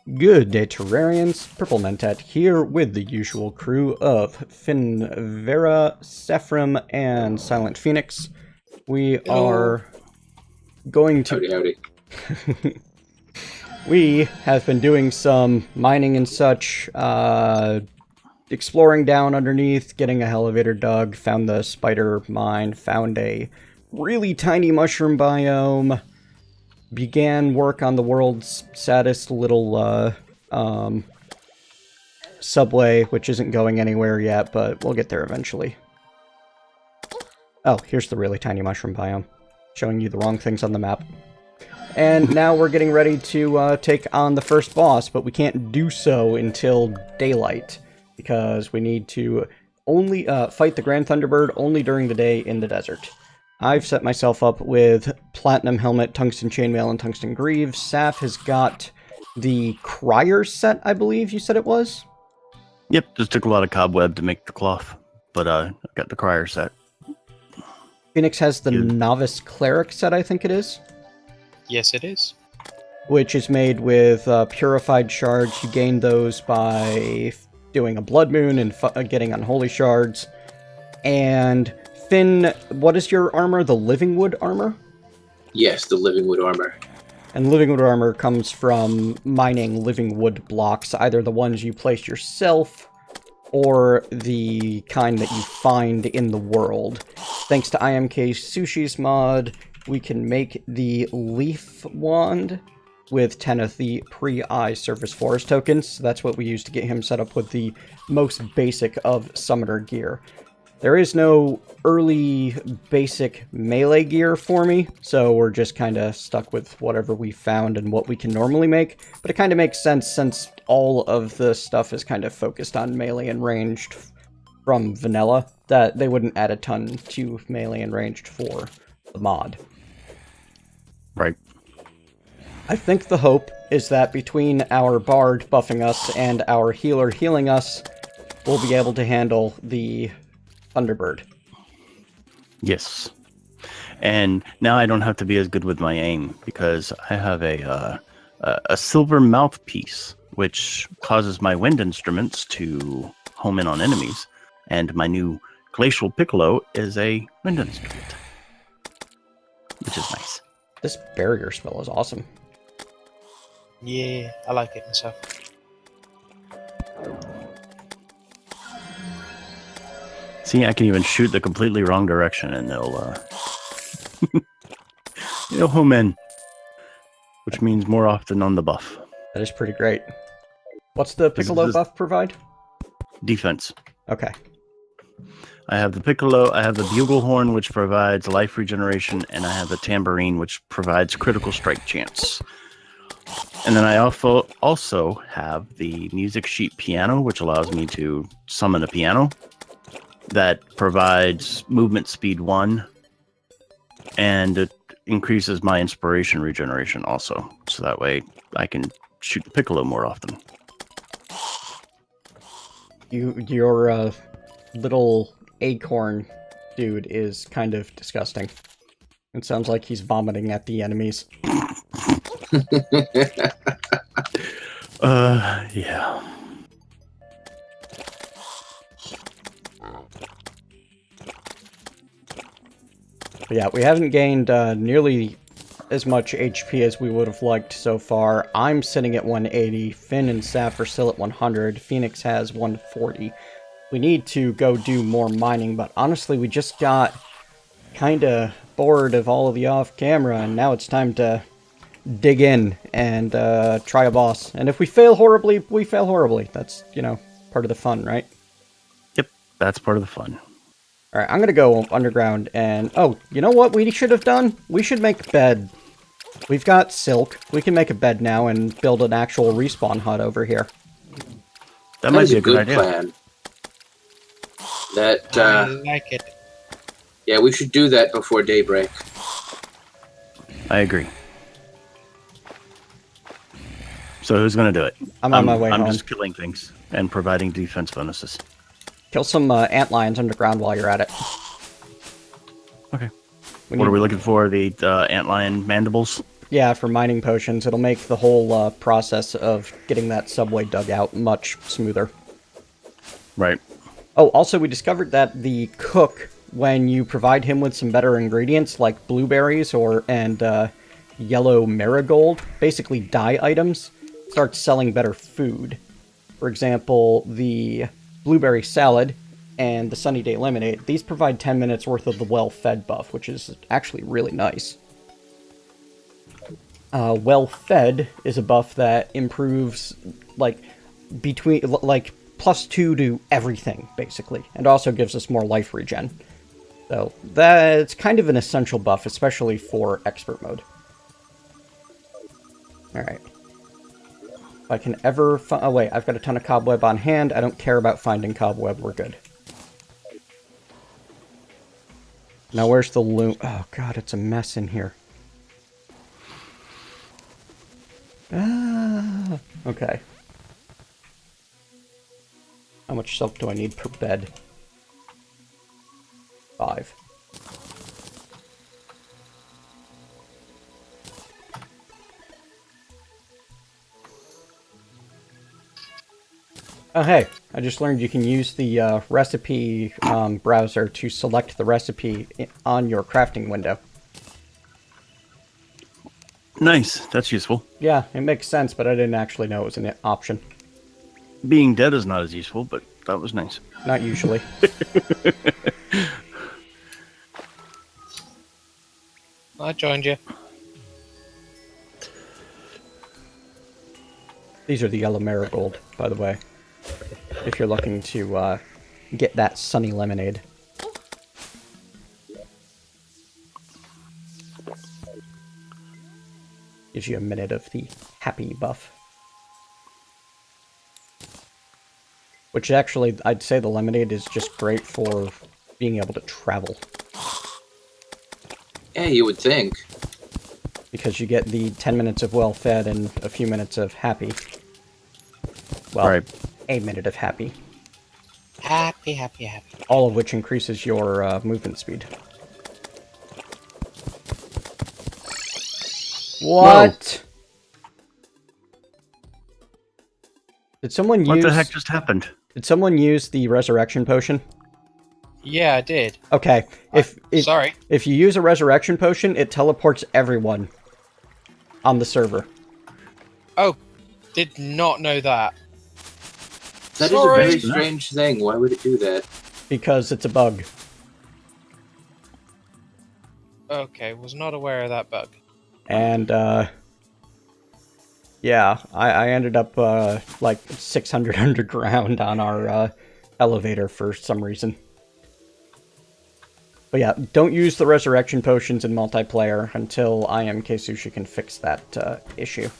Good day, Terrarians. PurpleMentat here with the usual crew of Finvaara, Saphrym, and Silent Phoenix. We are going to... Howdy. We have been doing some mining and such, exploring down underneath, getting a elevator dug, found the spider mine, found a really tiny mushroom biome, began work on the world's saddest little subway, which isn't going anywhere yet, but we'll get there eventually. Oh, here's the really tiny mushroom biome, showing you the wrong things on the map. And now we're getting ready to take on the first boss, but we can't do so until daylight, because we need to only fight the Grand Thunderbird only during the day in the desert. I've set myself up with Platinum Helmet, Tungsten Chainmail, and Tungsten Greaves. Saph has got the Crier set, I believe you said it was? Yep, just took a lot of cobweb to make the cloth, but I got the Crier set. Phoenix has the Novice Cleric set, I think it is. Yes, it is. Which is made with purified shards. You gain those by doing a blood moon and getting unholy shards. And Finn, what is your armor? The Living Wood armor? Yes, the living wood armor. And living wood armor comes from mining living wood blocks, either the ones you place yourself or the kind that you find in the world. Thanks to IMK Sushi's mod, we can make the leaf wand with 10 of the pre-eye surface forest tokens. So that's what we use to get him set up with the most basic of summoner gear. There is no early basic melee gear for me, so we're just kind of stuck with whatever we found and what we can normally make. But it kind of makes sense since all of the stuff is kind of focused on melee and ranged from vanilla, that they wouldn't add a ton to melee and ranged for the mod. Right. I think the hope is that between our bard buffing us and our healer healing us, we'll be able to handle the Thunderbird. Yes. And now I don't have to be as good with my aim, because I have a silver mouthpiece, which causes my wind instruments to home in on enemies. And my new glacial piccolo is a wind instrument, which is nice. This barrier spell is awesome. Yeah, I like it myself. See, I can even shoot the completely wrong direction, and they'll they'll home in, which means more often on the buff. That is pretty great. What's the Piccolo buff provide? Defense. Okay. I have the Piccolo, I have the Bugle Horn, which provides life regeneration, and I have the Tambourine, which provides critical strike chance. And then I also have the Music Sheet Piano, which allows me to summon a piano. That provides movement speed 1, and it increases my inspiration regeneration also. So that way I can shoot the Piccolo more often. Your little acorn dude is kind of disgusting. It sounds like he's vomiting at the enemies. Yeah. But yeah, we haven't gained nearly as much HP as we would have liked so far. I'm sitting at 180, Finn and Saph are still at 100, Phoenix has 140. We need to go do more mining, but honestly, we just got kinda bored of all of the off-camera, and now it's time to dig in and try a boss. And if we fail horribly, we fail horribly. That's, you know, part of the fun, right? Yep, that's part of the fun. Alright, I'm gonna go underground and... Oh, you know what we should have done? We should make a bed. We've got silk. We can make a bed now and build an actual respawn hut over here. That might be a good idea. Plan. That, I like it. yeah, we should do that before daybreak. I agree. So who's going to do it? I'm on my way home. I'm just killing things and providing defense bonuses. Kill some antlions underground while you're at it. Okay. We What need- are we looking for? The antlion mandibles? Yeah, for mining potions, it'll make the whole process of getting that subway dug out much smoother. Right. Oh, also we discovered that the cook, when you provide him with some better ingredients like blueberries and yellow marigold, basically dye items, starts selling better food. For example, the blueberry salad and the sunny day lemonade, these provide 10 minutes worth of the well-fed buff, which is actually really nice. Well-fed is a buff that improves, like, +2 to everything, basically, and also gives us more life regen. So that's kind of an essential buff, especially for expert mode. Alright. If I can ever find... Oh wait, I've got a ton of cobweb on hand. I don't care about finding cobweb, we're good. Now where's the loom? Oh god, it's a mess in here. Ah, okay. How much soap do I need per bed? 5. Oh hey, I just learned you can use the recipe browser to select the recipe on your crafting window. Nice. That's useful. Yeah, it makes sense, but I didn't actually know it was an option. Being dead is not as useful, but that was nice. Not usually. I joined you. These are the yellow marigold, by the way. If you're looking to get that sunny lemonade. Gives you a minute of the happy buff. Which actually, I'd say the lemonade is just great for being able to travel. Yeah, you would think. Because you get the 10 minutes of well-fed and a few minutes of happy. Well, Right. a minute of happy. Happy, happy, happy. All of which increases your movement speed. What? Did someone use... What the heck just happened? Did someone use the resurrection potion? Yeah, I did. Okay. Sorry. If you use a resurrection potion, it teleports everyone on the server. Oh, did not know that. That is a very strange thing. Why would it do that? Because it's a bug. Okay, was not aware of that bug. And, yeah, I ended up, like, 600 underground on our, elevator for some reason. But yeah, don't use the resurrection potions in multiplayer until IMKSushi can fix that, issue.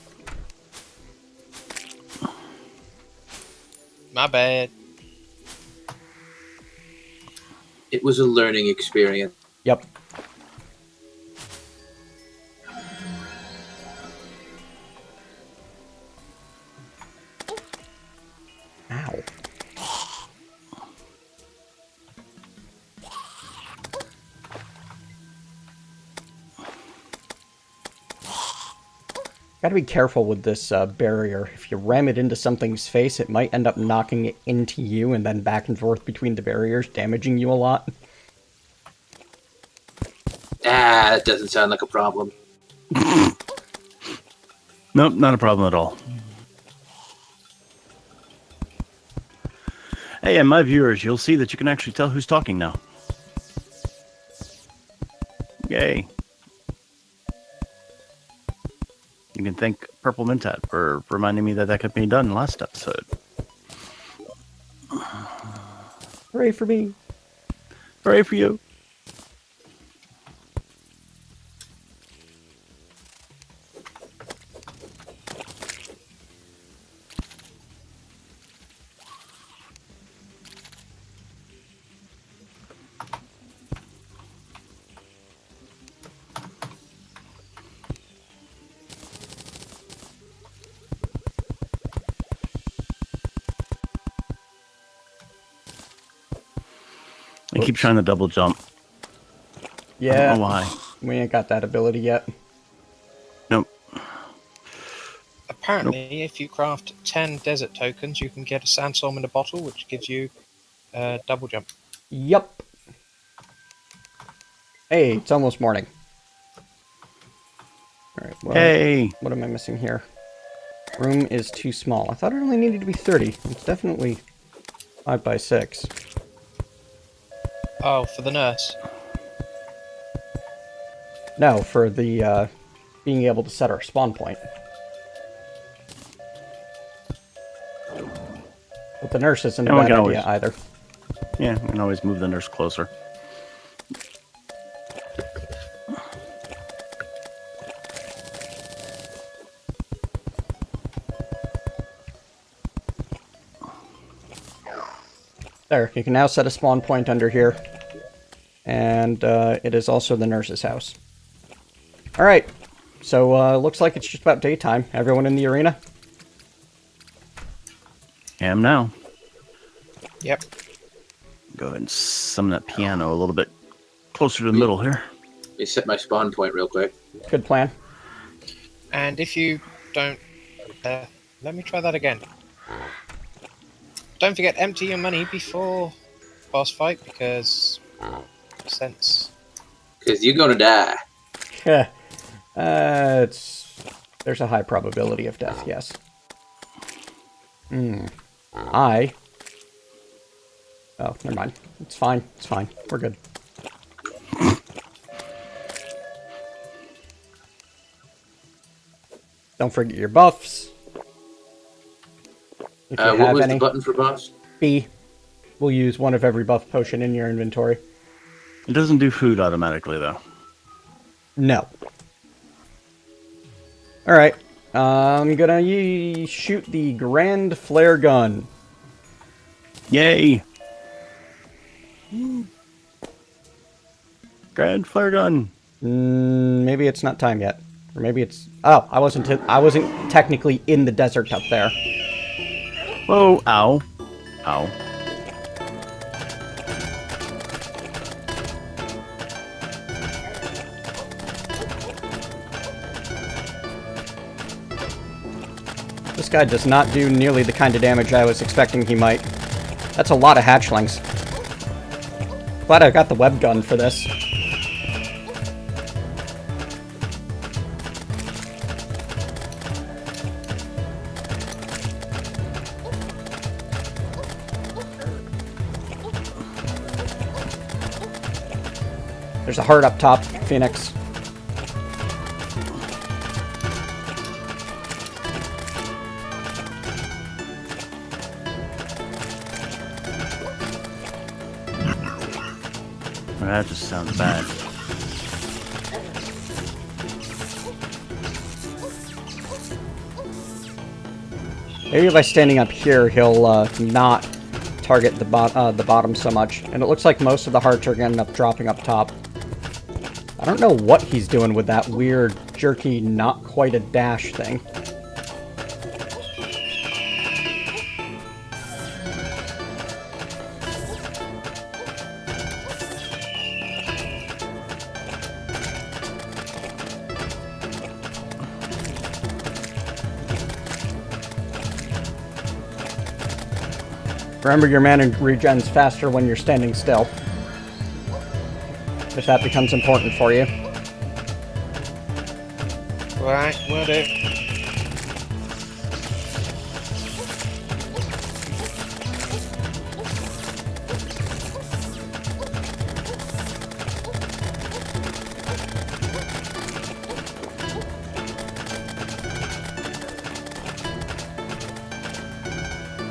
My bad. It was a learning experience. Yep. Ow. Gotta be careful with this barrier. If you ram it into something's face, it might end up knocking it into you and then back and forth between the barriers, damaging you a lot. Ah, that doesn't sound like a problem. Nope, not a problem at all. Hey, and my viewers, you'll see that you can actually tell who's talking now. Yay. You can thank PurpleMentat for reminding me that that could be done last episode. Hooray for me. Hooray for you. I keep trying to double jump. Yeah. I don't know why. We ain't got that ability yet. Nope. Apparently, if you craft 10 desert tokens, you can get a sandstorm in a bottle, which gives you double jump. Yup. Hey, it's almost morning. Alright, well, Hey! what am I missing here? Room is too small. I thought it only needed to be 30. It's definitely 5 by 6. Oh, for the nurse. No, for the, being able to set our spawn point. But the nurse isn't a And we bad can idea always- either. Yeah, we can always move the nurse closer. There, you can now set a spawn point under here. And it is also the nurse's house. Alright, so looks like it's just about daytime. Everyone in the arena? Am now. Yep. Go ahead and summon that piano a little bit closer to the middle here. Let me set my spawn point real quick. Good plan. And if you don't... let me try that again. Don't forget, empty your money before boss fight, because... sense. Because you're gonna die. There's a high probability of death, yes. Oh, never mind. It's fine. It's fine. We're good. Don't forget your buffs. If you What have was any. the button for boss? B. We'll use one of every buff potion in your inventory. It doesn't do food automatically, though. No. Alright. I'm gonna shoot the Grand Flare Gun. Yay! Grand flare gun. Maybe it's not time yet. Or maybe it's... Oh, I wasn't technically in the desert up there. Whoa! Ow! Ow! This guy does not do nearly the kind of damage I was expecting he might. That's a lot of hatchlings. Glad I got the web gun for this. There's a heart up top, Phoenix. That just sounds bad. Maybe by standing up here, he'll not target the bottom so much. And it looks like most of the hearts are going to end up dropping up top. I don't know what he's doing with that weird, jerky, not quite a dash thing. Remember, your mana regens faster when you're standing still. If that becomes important for you. Right, will do.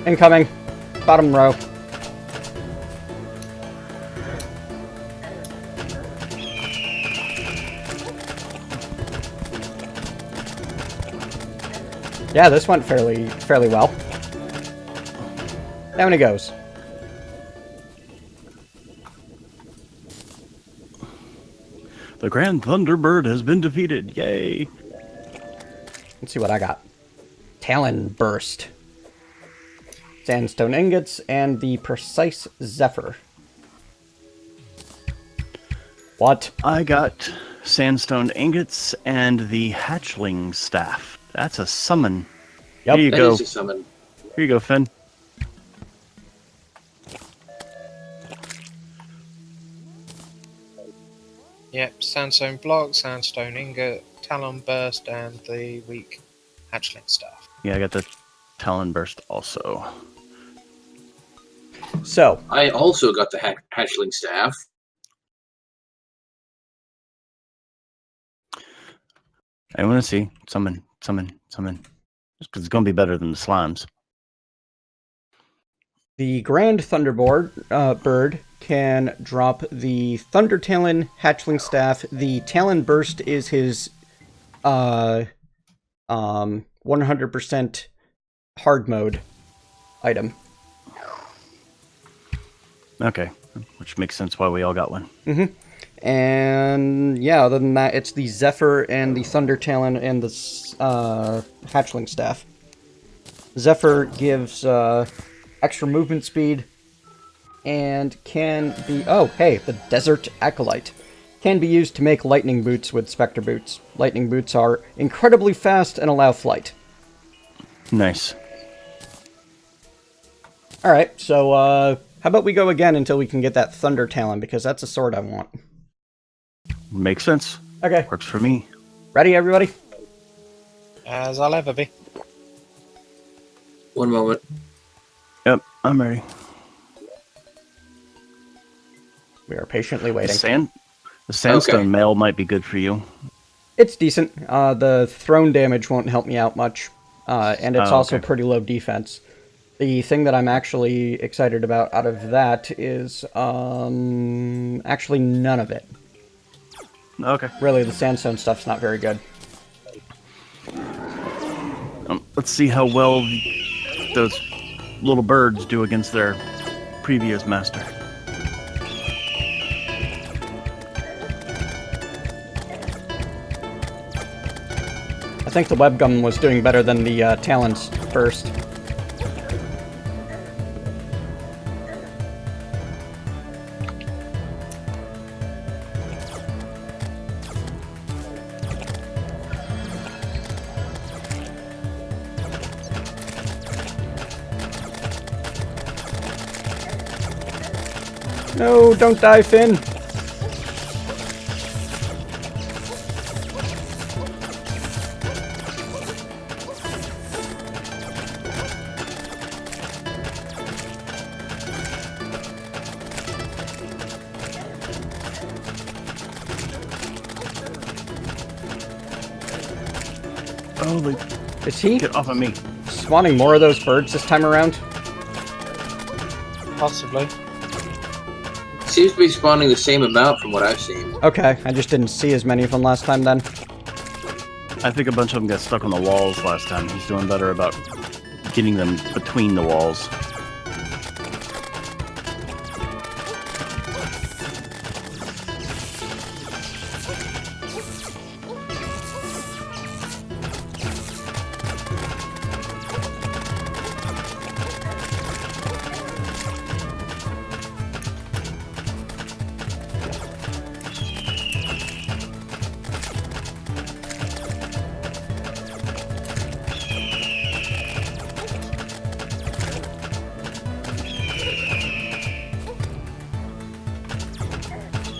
Incoming. Bottom row. Yeah, this went fairly well. Down he goes. The Grand Thunderbird has been defeated. Yay! Let's see what I got. Talon Burst. Sandstone ingots and the Precise Zephyr. What? I got sandstone ingots and the hatchling staff. That's a summon. Yep. Here you That go. is a summon. Here you go, Finn. Yep, sandstone block, sandstone ingot, talon burst, and the weak hatchling staff. Yeah, I got the Talon Burst also. So, I also got the hatchling staff. I want to see. Summon. Just because it's going to be better than the slimes. the Grand Thunderbird bird can drop the Thunder Talon Hatchling Staff. The Talon Burst is his 100% hard mode item. Okay, which makes sense why we all got one. And yeah, other than that, it's the Zephyr and the Thunder Talon and the Hatchling Staff. Zephyr gives extra movement speed and can be... Oh, hey, the Desert Acolyte. Can be used to make lightning boots with Spectre boots. Lightning boots are incredibly fast and allow flight. Nice. Alright, so how about we go again until we can get that Thunder Talon, because that's a sword I want. Makes sense. Okay. Works for me. Ready, everybody? As I'll ever be. One moment. Yep, I'm ready. We are patiently The, waiting. the sandstone Okay. mail might be good for you. It's decent. The throne damage won't help me out much, and it's Oh, also okay. pretty low defense. The thing that I'm actually excited about out of that is actually none of it. Okay. Really, the sandstone stuff's not very good. Let's see how well those little birds do against their previous master. I think the webgum was doing better than the talons first. No, don't die, Finn. Oh, Is he get off of me. spawning more of those birds this time around? Possibly. Seems to be spawning the same amount from what I've seen. Okay, I just didn't see as many of them last time then. I think a bunch of them got stuck on the walls last time. He's doing better about getting them between the walls.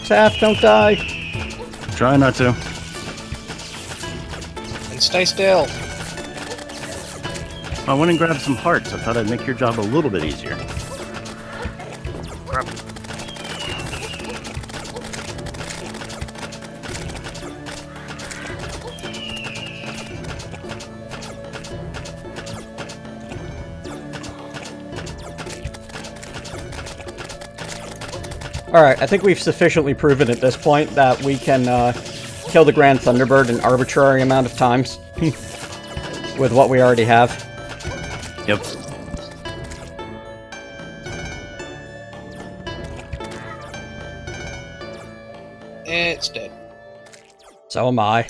Saph, don't die. Try not to. And stay still. I went and grabbed some hearts. I thought I'd make your job a little bit easier. Crap. Alright, I think we've sufficiently proven at this point that we can kill the Grand Thunderbird an arbitrary amount of times with what we already have. Yep. It's dead. So am I.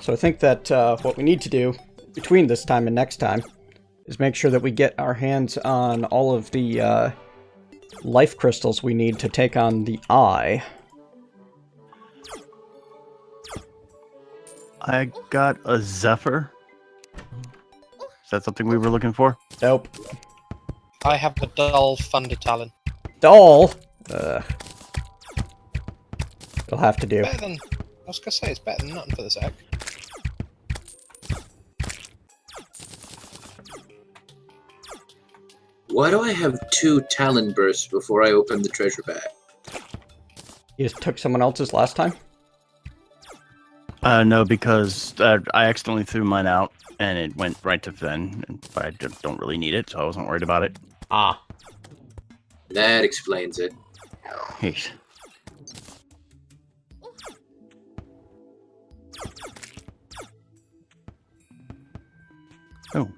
So I think that what we need to do between this time and next time is make sure that we get our hands on all of the life crystals we need to take on the Eye. I got a Zephyr. Is that something we were looking for? Nope. I have the dull Thunder Talon. Doll. It'll have to do. Better than... I was gonna say, it's better than nothing for this egg. Why do I have 2 Talon bursts before I open the treasure bag? You just took someone else's last time? No, because I accidentally threw mine out, and it went right to Finn. But I don't really need it, so I wasn't worried about it. Ah. That explains it. Yeesh. Oh.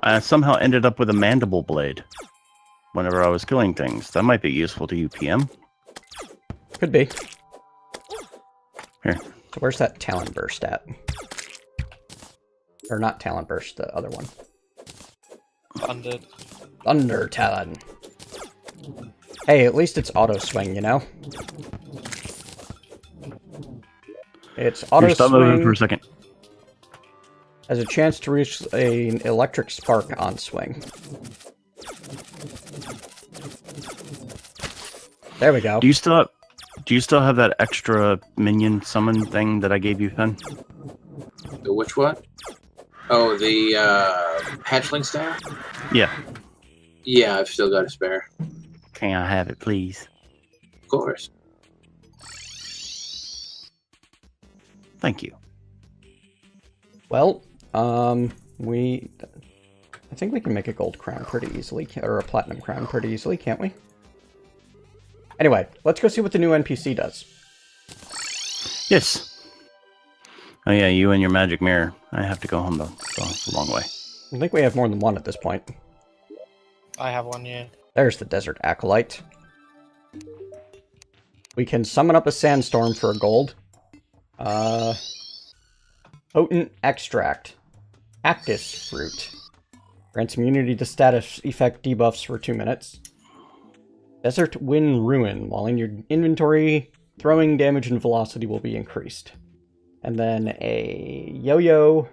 I somehow ended up with a mandible blade whenever I was killing things. That might be useful to you, PM. Could be. Here. So where's that Talon Burst at? Or not Talon Burst, the other one. Thunder Talon. Hey, at least it's auto swing, you know? It's auto Here, stop moving for a swing. second. Has a chance to reach an electric spark on swing. There we go. Do you still have that extra minion summon thing that I gave you, Finn? The which one? Oh, the hatchling staff? Yeah. Yeah, I've still got a spare. Can I have it, please? Of course. Thank you. Well, I think we can make a gold crown pretty easily, or a platinum crown pretty easily, can't we? Anyway, let's go see what the new NPC does. Yes. Oh yeah, you and your magic mirror. I have to go home though, so it's a long way. I think we have more than one at this point. I have one, yeah. There's the Desert Acolyte. We can summon up a sandstorm for a gold. Potent Extract. Cactus Fruit. Grants immunity to status effect debuffs for 2 minutes. Desert Wind Ruin. While in your inventory, throwing damage and velocity will be increased. And then a Yo-Yo.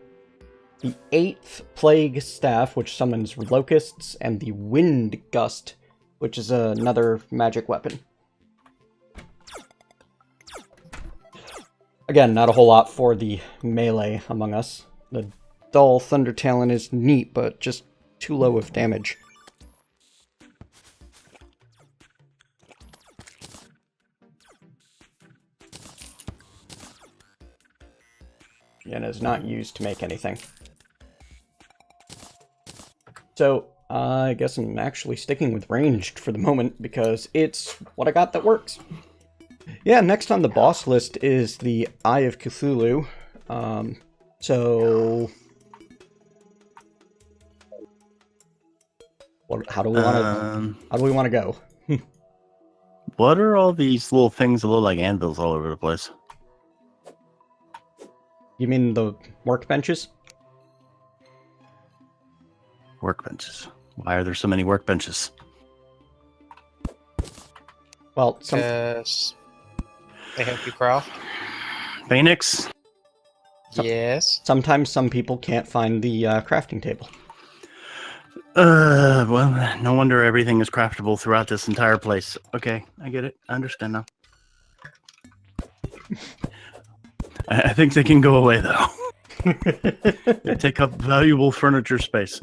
The 8th Plague Staff, which summons locusts. And the Wind Gust, which is another magic weapon. Again, not a whole lot for the melee among us. The dull Thunder Talon is neat, but just too low of damage. And is not used to make anything. So, I guess I'm actually sticking with ranged for the moment, because it's what I got that works. Yeah, next on the boss list is the Eye of Cthulhu. How do we want to go? What are all these little things that look like anvils all over the place? You mean the workbenches? Workbenches. Why are there so many workbenches? Well, Yes. They help you craft. Phoenix? Yes. sometimes some people can't find the crafting table. Well, no wonder everything is craftable throughout this entire place. Okay, I get it. I understand now. I think they can go away, though. They take up valuable furniture space.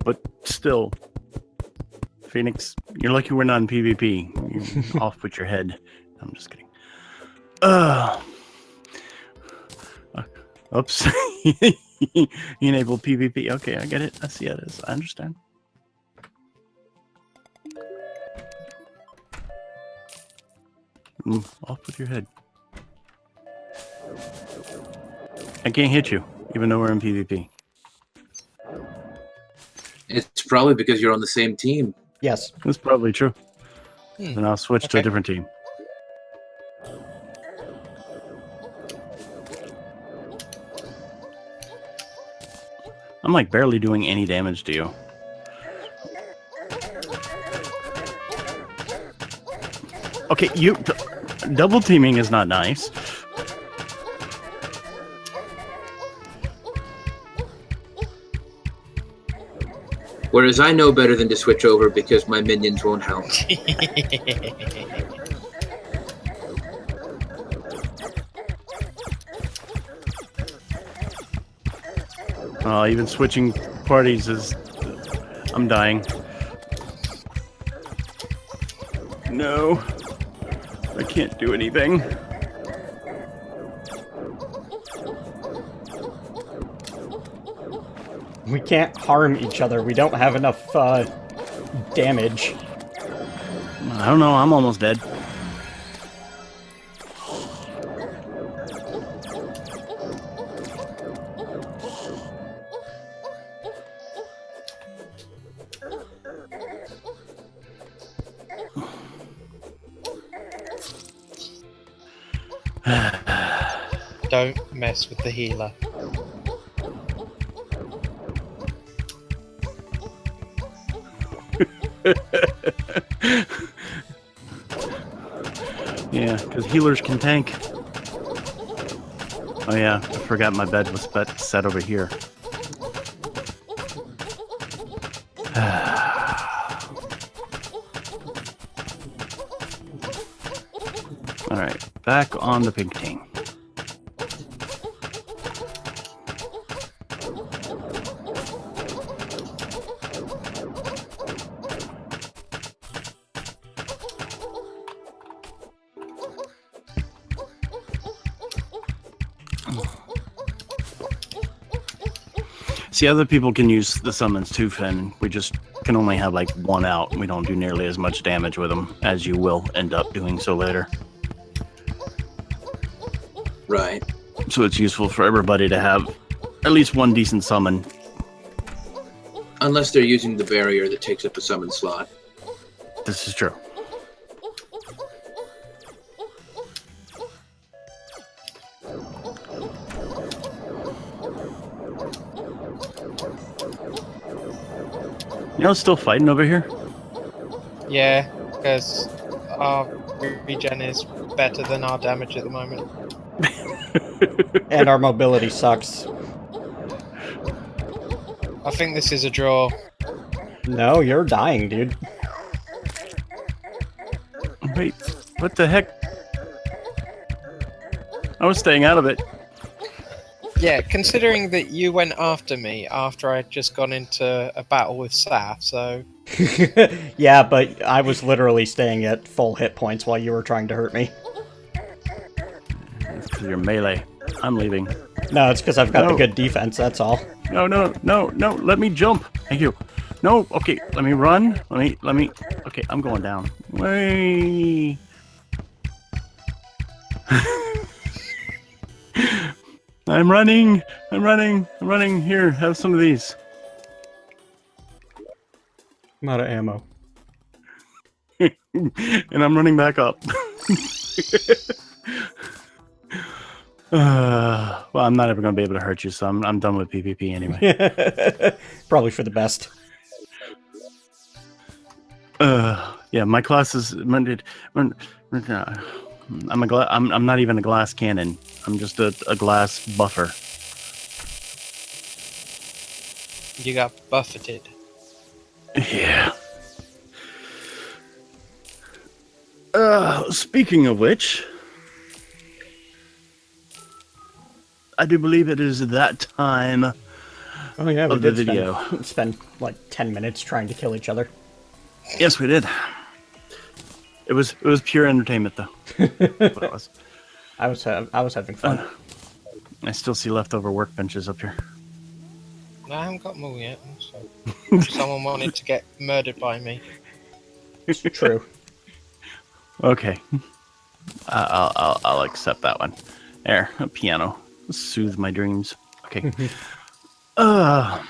But still, Phoenix, you're lucky we're not in PvP. You're off with your head. I'm just kidding. Oops. Enable PvP. Okay, I get it. I see how it is. I understand. Off with your head. I can't hit you, even though we're in PvP. It's probably because you're on the same team. Yes. That's probably true. Then I'll switch to a different team. I'm like barely doing any damage to you. Okay, double teaming is not nice. Whereas I know better than to switch over because my minions won't help. Even switching parties is... I'm dying. No. I can't do anything. We can't harm each other. We don't have enough damage. I don't know. I'm almost dead. Don't mess with the healer. Yeah, because healers can tank. Oh yeah, I forgot my bed was set over here. Alright, back on the pink team. See, other people can use the summons too, Finn. We just can only have like one out. We don't do nearly as much damage with them as you will end up doing so later. Right. So it's useful for everybody to have at least one decent summon. Unless they're using the barrier that takes up a summon slot. This is true. You know, still fighting over here? Yeah, because our regen is better than our damage at the moment. And our mobility sucks. I think this is a draw. No, you're dying, dude. Wait, what the heck? I was staying out of it. Yeah, considering that you went after me after I'd just gone into a battle with SAPH, so... Yeah, but I was literally staying at full hit points while you were trying to hurt me. It's because you're melee. I'm leaving. No, it's because I've got the good defense, that's all. No, let me jump. Thank you. No, okay, let me run. Let me, okay, I'm going down. Way. I'm running. Here, have some of these. I'm out of ammo. And I'm running back up. Well, I'm not ever going to be able to hurt you, so I'm done with PvP anyway. Probably for the best. Yeah, my class is I'm not even a glass cannon. I'm just a glass buffer. You got buffeted. Yeah. Speaking of which, I do believe it is that time Oh yeah, we of the did video. spend like 10 minutes trying to kill each other. Yes, we did. It was pure entertainment, though. What it was. I was having fun. I still see leftover workbenches up here. No, I haven't got them all yet, so... Someone wanted to get murdered by me. It's true. Okay, I'll accept that one. There, a piano. Soothe my dreams. Okay. All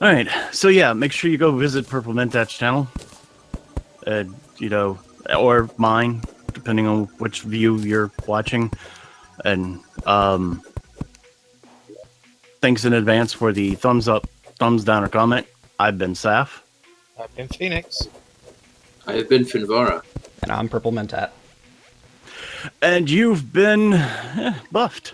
right. So yeah, make sure you go visit PurpleMentat's channel. You know, or mine, depending on which view you're watching. And thanks in advance for the thumbs up, thumbs down, or comment. I've been SAPH. I've been Phoenix. I have been Finvaara. And I'm PurpleMentat. And you've been buffed.